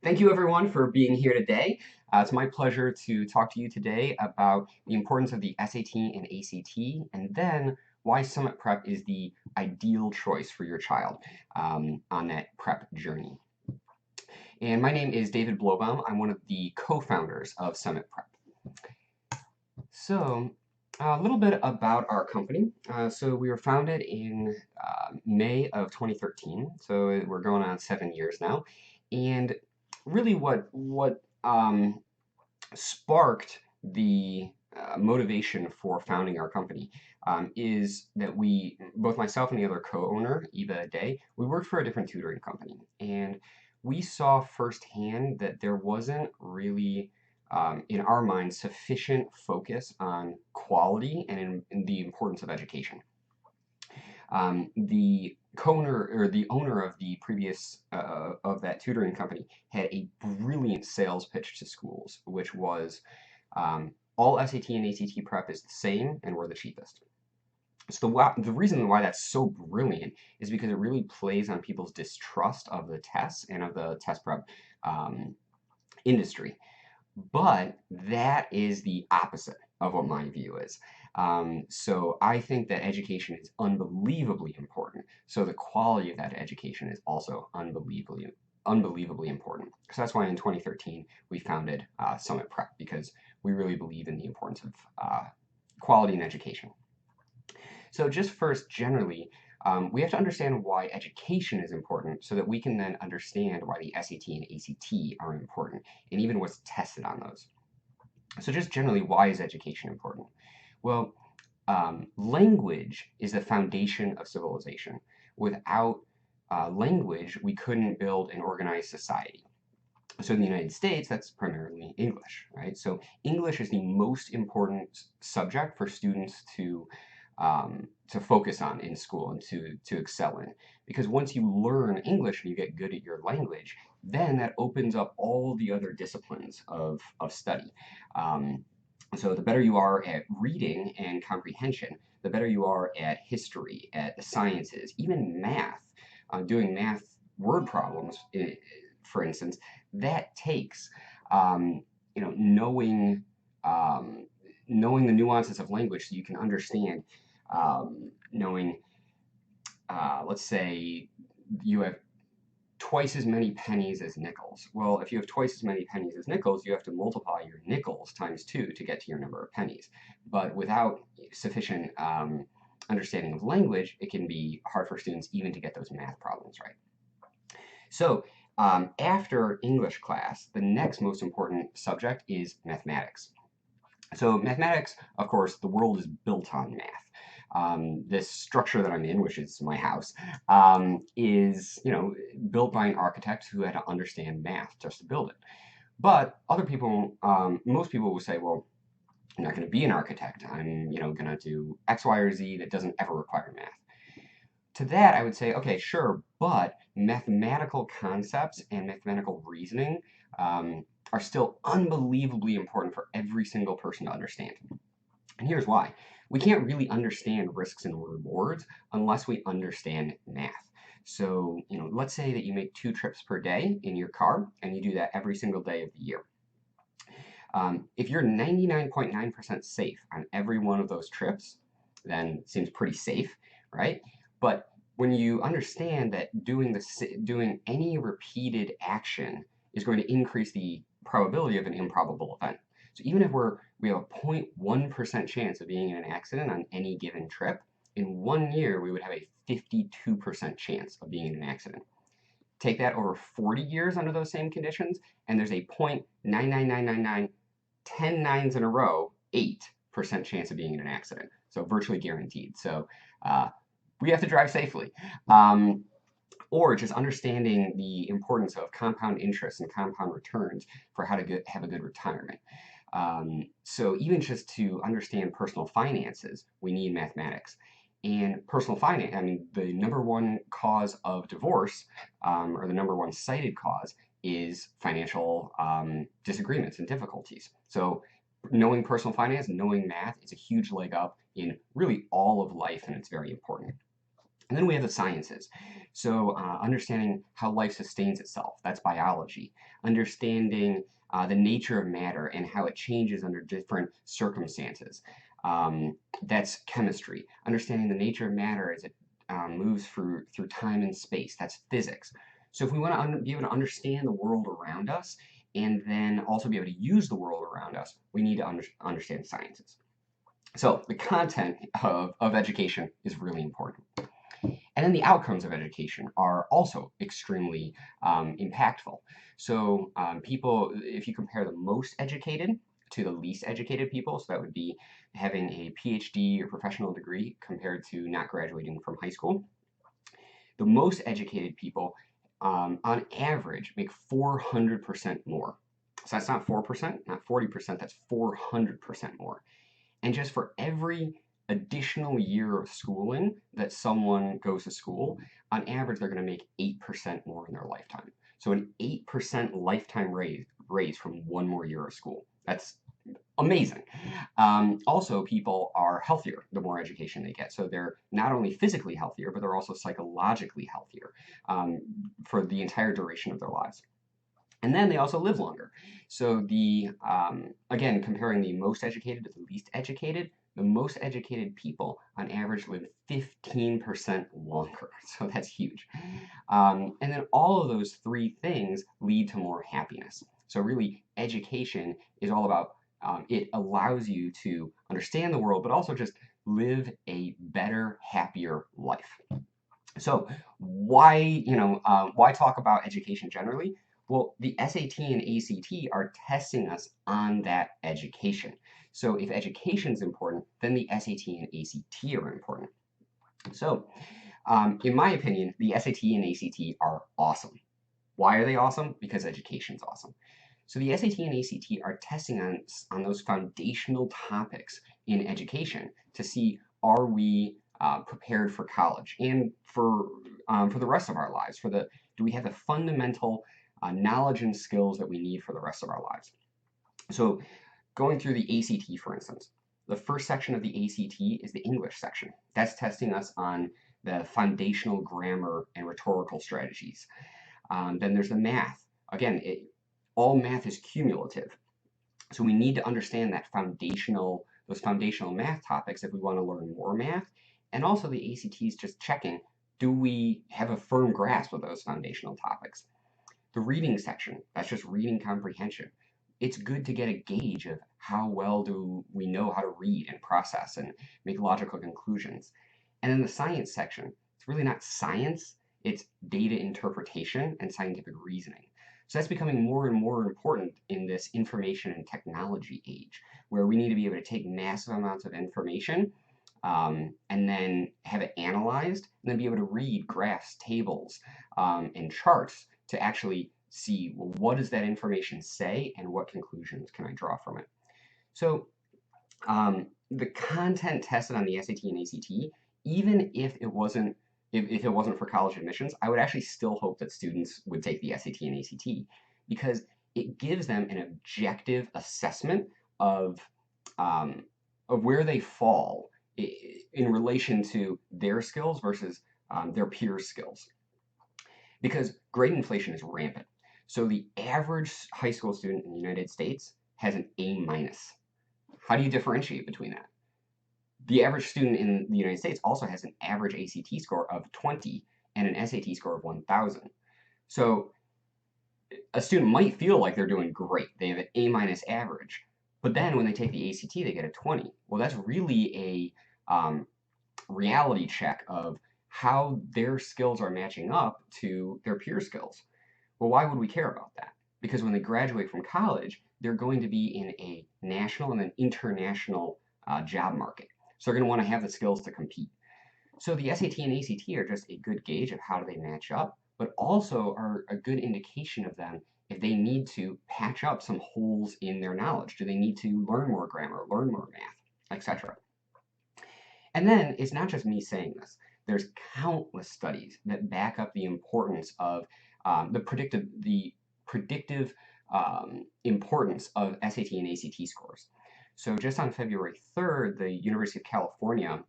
Thank you everyone for being here today. It's my pleasure to talk to you today about the importance of the SAT and ACT, and then why Summit Prep is the ideal choice for your child on that prep journey. And my name is David Blobaum. I'm one of the co-founders of Summit Prep. So, a little bit about our company. So we were founded in May of 2013. So we're going on 7 years now. And really what sparked the motivation for founding our company is that both myself and the other co-owner, Eva Day, we worked for a different tutoring company. And we saw firsthand that there wasn't really in our minds, sufficient focus on quality and in the importance of education. The owner of the previous of that tutoring company had a brilliant sales pitch to schools, which was all SAT and ACT prep is the same, and we're the cheapest. So the reason why that's so brilliant is because it really plays on people's distrust of the tests and of the test prep industry. But that is the opposite of what my view is. So I think that education is unbelievably important. So the quality of that education is also unbelievably important. So that's why in 2013 we founded Summit Prep, because we really believe in the importance of quality in education. So just first, generally, we have to understand why education is important so that we can then understand why the SAT and ACT are important, and even what's tested on those. So just generally, why is education important? Well, language is the foundation of civilization. Without language, we couldn't build an organized society. So in the United States, that's primarily English, right? So English is the most important subject for students to focus on in school and to excel in. Because once you learn English and you get good at your language, then that opens up all the other disciplines of study. So the better you are at reading and comprehension, the better you are at history, at the sciences, even math, doing math word problems, for instance, that takes knowing knowing the nuances of language so you can understand knowing, let's say you have twice as many pennies as nickels. Well, if you have twice as many pennies as nickels, you have to multiply your nickels times 2 to get to your number of pennies. But without sufficient understanding of language, it can be hard for students even to get those math problems right. So after English class, the next most important subject is mathematics. So mathematics, of course, the world is built on math. This structure that I'm in, which is my house, is built by an architect who had to understand math just to build it. But other people, most people will say, well, I'm not going to be an architect. I'm going to do X, Y, or Z that doesn't ever require math. To that, I would say, okay, sure, but mathematical concepts and mathematical reasoning are still unbelievably important for every single person to understand. And here's why. We can't really understand risks and rewards unless we understand math. So, let's say that you make 2 trips per day in your car, and you do that every single day of the year. If you're 99.9% safe on every one of those trips, then it seems pretty safe, right? But when you understand that doing any repeated action is going to increase the probability of an improbable event. So even if we have a 0.1% chance of being in an accident on any given trip, in 1 year we would have a 52% chance of being in an accident. Take that over 40 years under those same conditions, and there's a 0.99999 10 nines in a row, 8% chance of being in an accident. So virtually guaranteed. So we have to drive safely. Or just understanding the importance of compound interest and compound returns for how to have a good retirement. So even just to understand personal finances, we need mathematics. And personal finance, I mean, the number one cause of divorce, or the number one cited cause, is financial disagreements and difficulties. So knowing personal finance, knowing math, is a huge leg up in really all of life, and it's very important. And then we have the sciences. So understanding how life sustains itself, that's biology. Understanding the nature of matter and how it changes under different circumstances, that's chemistry. Understanding the nature of matter as it moves through time and space, that's physics. So if we want to be able to understand the world around us and then also be able to use the world around us, we need to understand sciences. So the content of education is really important. And then the outcomes of education are also extremely impactful. So people, if you compare the most educated to the least educated people, so that would be having a PhD or professional degree compared to not graduating from high school, the most educated people on average make 400% more. So that's not 4%, not 40%, that's 400% more. And just for every additional year of schooling that someone goes to school, on average, they're going to make 8% more in their lifetime. So an 8% lifetime raise from one more year of school. That's amazing. Also, people are healthier the more education they get. So they're not only physically healthier, but they're also psychologically healthier for the entire duration of their lives. And then they also live longer. So the again, comparing the most educated to the least educated, the most educated people on average live 15% longer. So that's huge. And then all of those three things lead to more happiness. So really, education is all about it allows you to understand the world, but also just live a better, happier life. So why talk about education generally? Well, the SAT and ACT are testing us on that education. So if education is important, then the SAT and ACT are important. So in my opinion, the SAT and ACT are awesome. Why are they awesome? Because education's awesome. So the SAT and ACT are testing on those foundational topics in education to see, are we prepared for college and for the rest of our lives? Do we have the fundamental knowledge and skills that we need for the rest of our lives? So going through the ACT, for instance, the first section of the ACT is the English section. That's testing us on the foundational grammar and rhetorical strategies. Then there's the math. Again, all math is cumulative. So we need to understand those foundational math topics if we want to learn more math. And also the ACT is just checking, do we have a firm grasp of those foundational topics? The reading section, that's just reading comprehension. It's good to get a gauge of how well do we know how to read and process and make logical conclusions. And then the science section, it's really not science, it's data interpretation and scientific reasoning. So that's becoming more and more important in this information and technology age, where we need to be able to take massive amounts of information and then have it analyzed, and then be able to read graphs, tables, and charts to actually see, well, what does that information say and what conclusions can I draw from it. So the content tested on the SAT and ACT, even if it wasn't for college admissions, I would actually still hope that students would take the SAT and ACT because it gives them an objective assessment um, of where they fall in relation to their skills versus their peers' skills. Because grade inflation is rampant. So the average high school student in the United States has an A minus. How do you differentiate between that? The average student in the United States also has an average ACT score of 20 and an SAT score of 1,000. So a student might feel like they're doing great. They have an A minus average, but then when they take the ACT, they get a 20. Well, that's really a reality check of how their skills are matching up to their peer skills. Well, why would we care about that? Because when they graduate from college, they're going to be in a national and an international job market. So they're going to want to have the skills to compete. So the SAT and ACT are just a good gauge of how do they match up, but also are a good indication of them if they need to patch up some holes in their knowledge. Do they need to learn more grammar, learn more math, etc.? And then it's not just me saying this. There's countless studies that back up the importance of the predictive importance of SAT and ACT scores. So just on February 3rd, the University of California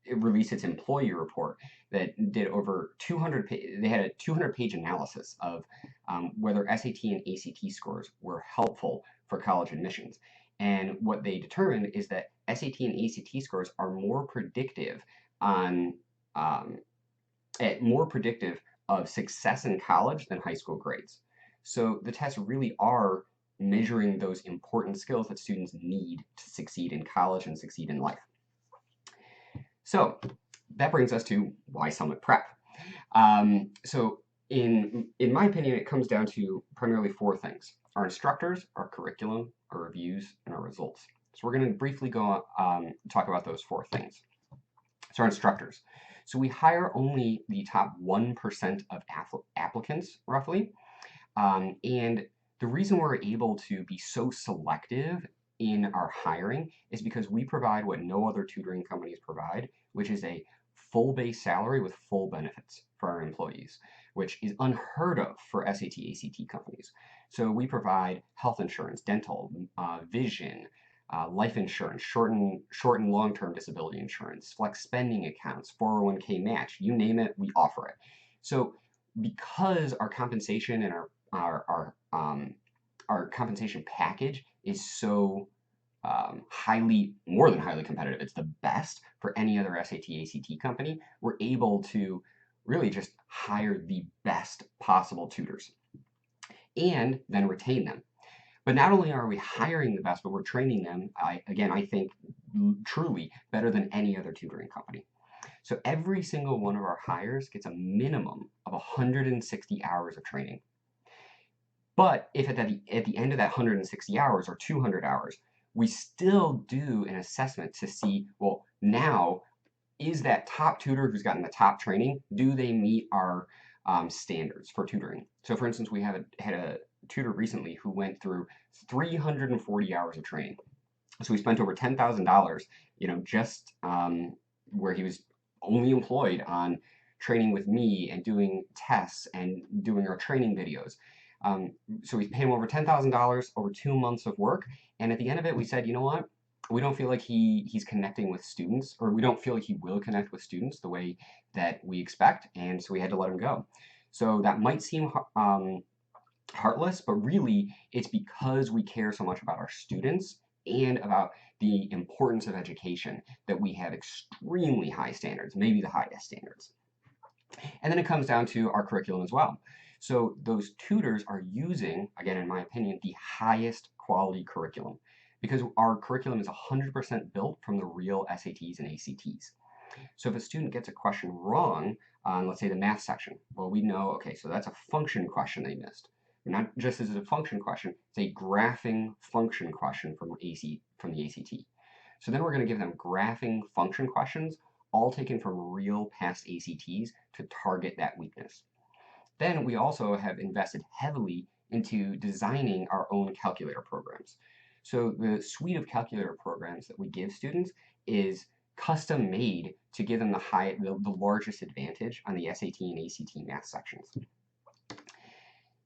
it released its employee report that did over 200. They had a 200-page analysis of whether SAT and ACT scores were helpful for college admissions. And what they determined is that SAT and ACT scores are more predictive on um, more predictive of success in college than high school grades. So the tests really are measuring those important skills that students need to succeed in college and succeed in life. So that brings us to why Summit Prep. So in my opinion, it comes down to primarily four things: our instructors, our curriculum, our reviews, and our results. So we're going to briefly go talk about those four things. So our instructors. So we hire only the top 1% of applicants, roughly. And the reason we're able to be so selective in our hiring is because we provide what no other tutoring companies provide, which is a full base salary with full benefits for our employees, which is unheard of for SAT, ACT companies. So we provide health insurance, dental, vision, life insurance, short and long-term disability insurance, flex spending accounts, 401k match, you name it, we offer it. So because our compensation and our compensation package is so more than highly competitive, it's the best for any other SAT, ACT company, we're able to really just hire the best possible tutors and then retain them. But not only are we hiring the best, but we're training them, I think, truly better than any other tutoring company. So every single one of our hires gets a minimum of 160 hours of training. But if at the end of that 160 hours or 200 hours, we still do an assessment to see, well, now, is that top tutor who's gotten the top training, do they meet our standards for tutoring? So for instance, we had a tutor recently who went through 340 hours of training. So we spent over $10,000, just where he was only employed on training with me and doing tests and doing our training videos. So we paid him over $10,000 over 2 months of work. And at the end of it, we said, you know what? We don't feel like he's connecting with students, or we don't feel like he will connect with students the way that we expect. And so we had to let him go. So that might seem heartless, but really it's because we care so much about our students and about the importance of education that we have extremely high standards, maybe the highest standards. And then it comes down to our curriculum as well. So those tutors are using, again, in my opinion, the highest quality curriculum because our curriculum is 100% built from the real SATs and ACTs. So if a student gets a question wrong on, let's say, the math section, well, we know, okay, so that's a function question they missed. Not just as a function question, it's a graphing function question from the ACT. So then we're going to give them graphing function questions, all taken from real past ACTs to target that weakness. Then we also have invested heavily into designing our own calculator programs. So the suite of calculator programs that we give students is custom made to give them the largest advantage on the SAT and ACT math sections.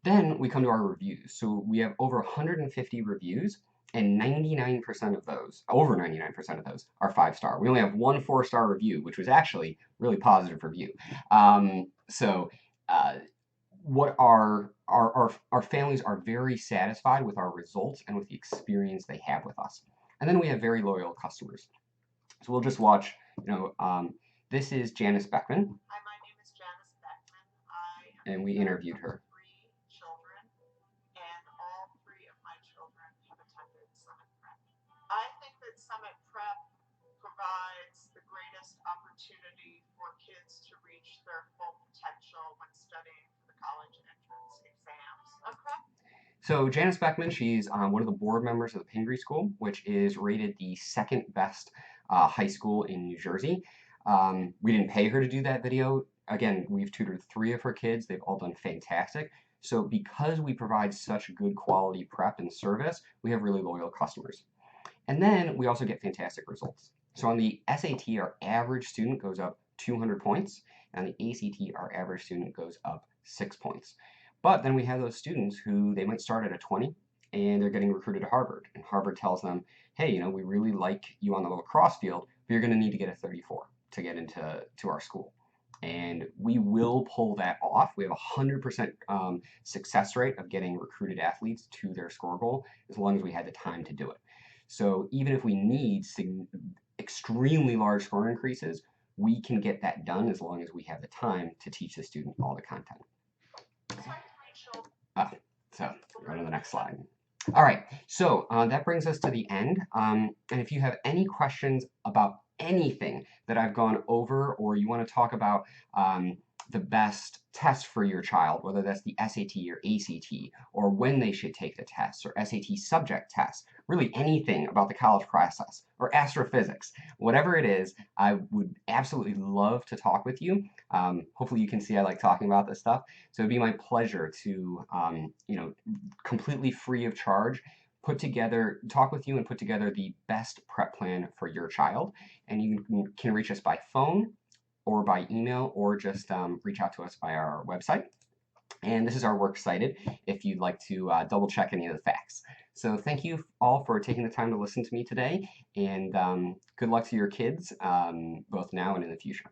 Then we come to our reviews. So we have over 150 reviews, and 99% of those, over 99% of those, are 5-star. We only have one 4-star review, which was actually really positive review. What our families are very satisfied with our results and with the experience they have with us. And then we have very loyal customers. So we'll just watch, this is Janice Beckman. Hi, my name is Janice Beckman. And we interviewed her. 3 children, and all 3 of my children have attended Summit Prep. I think that Summit Prep provides the greatest opportunity for kids to reach their full potential when studying for the college entrance exams. So Janice Beckman, she's one of the board members of the Pingree School, which is rated the second best high school in New Jersey. We didn't pay her to do that video. Again, we've tutored 3 of her kids. They've all done fantastic. So because we provide such good quality prep and service, we have really loyal customers. And then we also get fantastic results. So on the SAT, our average student goes up 200 points. And on the ACT, our average student goes up 6 points. But then we have those students who they might start at a 20 and they're getting recruited to Harvard. And Harvard tells them, hey, we really like you on the lacrosse field, but you're going to need to get a 34. to get into our school. And we will pull that off. We have a 100% success rate of getting recruited athletes to their score goal as long as we had the time to do it. So even if we need extremely large score increases, we can get that done as long as we have the time to teach the student all the content. Ah, so go to the next slide. All right, so that brings us to the end. And if you have any questions about anything that I've gone over, or you want to talk about the best test for your child, whether that's the SAT or ACT, or when they should take the test, or SAT subject tests, really anything about the college process, or astrophysics, whatever it is, I would absolutely love to talk with you. Hopefully you can see I like talking about this stuff. So it'd be my pleasure to, completely free of charge, talk with you and put together the best prep plan for your child. And you can reach us by phone or by email, or just reach out to us by our website. And this is our works cited if you'd like to double check any of the facts. So thank you all for taking the time to listen to me today, and good luck to your kids, both now and in the future.